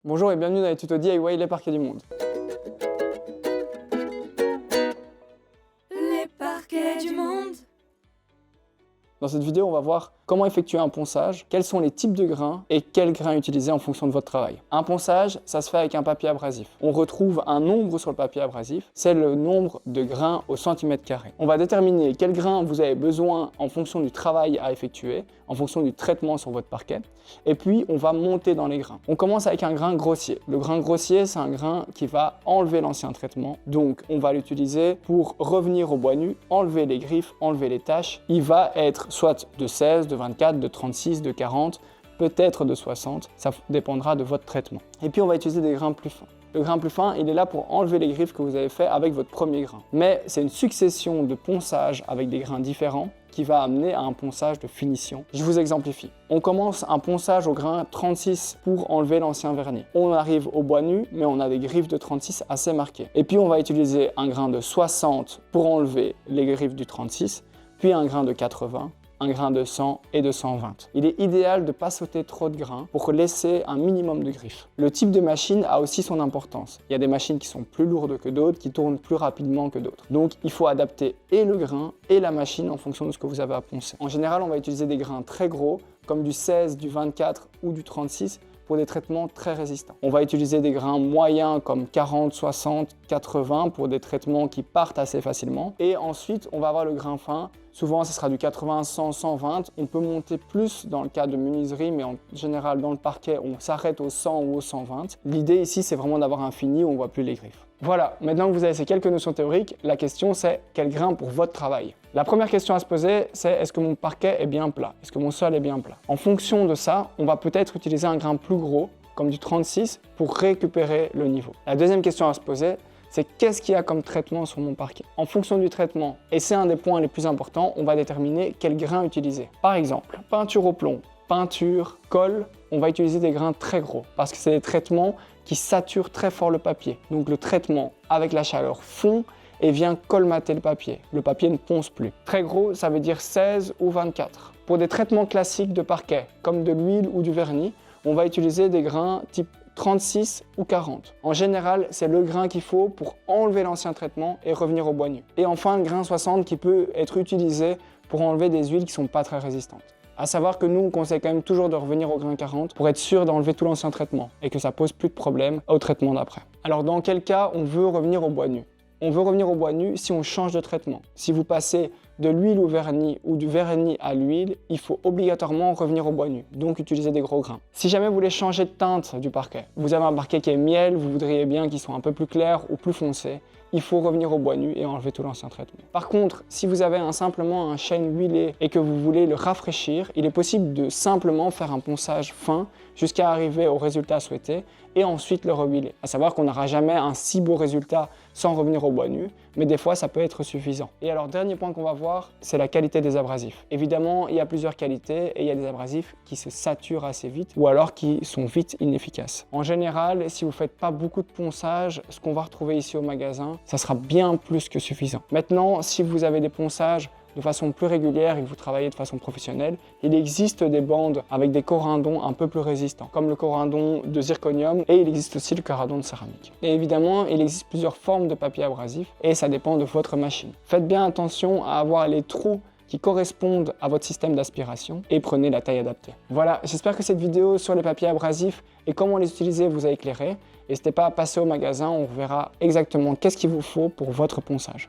Bonjour et bienvenue dans les tutos DIY les parquets du monde. Les parquets du monde. Dans cette vidéo, on va voir comment effectuer un ponçage, quels sont les types de grains et quels grains utiliser en fonction de votre travail. Un ponçage, ça se fait avec un papier abrasif. On retrouve un nombre sur le papier abrasif, c'est le nombre de grains au centimètre carré. On va déterminer quels grains vous avez besoin en fonction du travail à effectuer, en fonction du traitement sur votre parquet, et puis on va monter dans les grains. On commence avec un grain grossier. Le grain grossier, c'est un grain qui va enlever l'ancien traitement, donc on va l'utiliser pour revenir au bois nu, enlever les griffes, enlever les taches. Il va être soit de 16, de 24, de 36, de 40, peut-être de 60, ça dépendra de votre traitement. Et puis on va utiliser des grains plus fins. Le grain plus fin, il est là pour enlever les griffes que vous avez fait avec votre premier grain. Mais c'est une succession de ponçages avec des grains différents qui va amener à un ponçage de finition. Je vous exemplifie. On commence un ponçage au grain 36 pour enlever l'ancien vernis. On arrive au bois nu, mais on a des griffes de 36 assez marquées. Et puis on va utiliser un grain de 60 pour enlever les griffes du 36, puis un grain de 80, un grain de 100 et de 120. Il est idéal de ne pas sauter trop de grains pour laisser un minimum de griffes. Le type de machine a aussi son importance. Il y a des machines qui sont plus lourdes que d'autres, qui tournent plus rapidement que d'autres. Donc il faut adapter et le grain et la machine en fonction de ce que vous avez à poncer. En général, on va utiliser des grains très gros, comme du 16, du 24 ou du 36, pour des traitements très résistants. On va utiliser des grains moyens comme 40, 60, 80 pour des traitements qui partent assez facilement. Et ensuite, on va avoir le grain fin. Souvent, ce sera du 80, 100, 120. On peut monter plus dans le cas de menuiserie, mais en général, dans le parquet, on s'arrête au 100 ou au 120. L'idée ici, c'est vraiment d'avoir un fini où on ne voit plus les griffes. Voilà, maintenant que vous avez ces quelques notions théoriques, la question c'est quel grain pour votre travail? La première question à se poser, c'est est-ce que mon parquet est bien plat? Est-ce que mon sol est bien plat? En fonction de ça, on va peut-être utiliser un grain plus gros, comme du 36, pour récupérer le niveau. La deuxième question à se poser, c'est qu'est-ce qu'il y a comme traitement sur mon parquet? En fonction du traitement, et c'est un des points les plus importants, on va déterminer quel grain utiliser. Par exemple, peinture au plomb, peinture, colle, on va utiliser des grains très gros parce que c'est des traitements qui saturent très fort le papier. Donc le traitement avec la chaleur fond et vient colmater le papier. Le papier ne ponce plus. Très gros, ça veut dire 16 ou 24. Pour des traitements classiques de parquet, comme de l'huile ou du vernis, on va utiliser des grains type 36 ou 40. En général, c'est le grain qu'il faut pour enlever l'ancien traitement et revenir au bois nu. Et enfin, le grain 60 qui peut être utilisé pour enlever des huiles qui ne sont pas très résistantes. À savoir que nous, on conseille quand même toujours de revenir au grain 40 pour être sûr d'enlever tout l'ancien traitement et que ça pose plus de problème au traitement d'après. Alors dans quel cas on veut revenir au bois nu? On veut revenir au bois nu si on change de traitement. Si vous passez de l'huile au vernis ou du vernis à l'huile, il faut obligatoirement revenir au bois nu, donc utiliser des gros grains. Si jamais vous voulez changer de teinte du parquet, vous avez un parquet qui est miel, vous voudriez bien qu'il soit un peu plus clair ou plus foncé, il faut revenir au bois nu et enlever tout l'ancien traitement. Par contre, si vous avez simplement un chêne huilé et que vous voulez le rafraîchir, il est possible de simplement faire un ponçage fin jusqu'à arriver au résultat souhaité et ensuite le rehuiler. À savoir qu'on n'aura jamais un si beau résultat sans revenir au bois nu, mais des fois ça peut être suffisant. Et alors dernier point qu'on va voir, c'est la qualité des abrasifs. Évidemment, il y a plusieurs qualités et il y a des abrasifs qui se saturent assez vite ou alors qui sont vite inefficaces. En général, si vous ne faites pas beaucoup de ponçage, ce qu'on va retrouver ici au magasin, ça sera bien plus que suffisant. Maintenant, si vous avez des ponçages de façon plus régulière et que vous travaillez de façon professionnelle, il existe des bandes avec des corindons un peu plus résistants, comme le corindon de zirconium et il existe aussi le corindon de céramique. Et évidemment, il existe plusieurs formes de papier abrasif et ça dépend de votre machine. Faites bien attention à avoir les trous qui correspondent à votre système d'aspiration et prenez la taille adaptée. Voilà, j'espère que cette vidéo sur les papiers abrasifs et comment les utiliser vous a éclairé. N'hésitez pas à passer au magasin, on verra exactement qu'est-ce qu'il vous faut pour votre ponçage.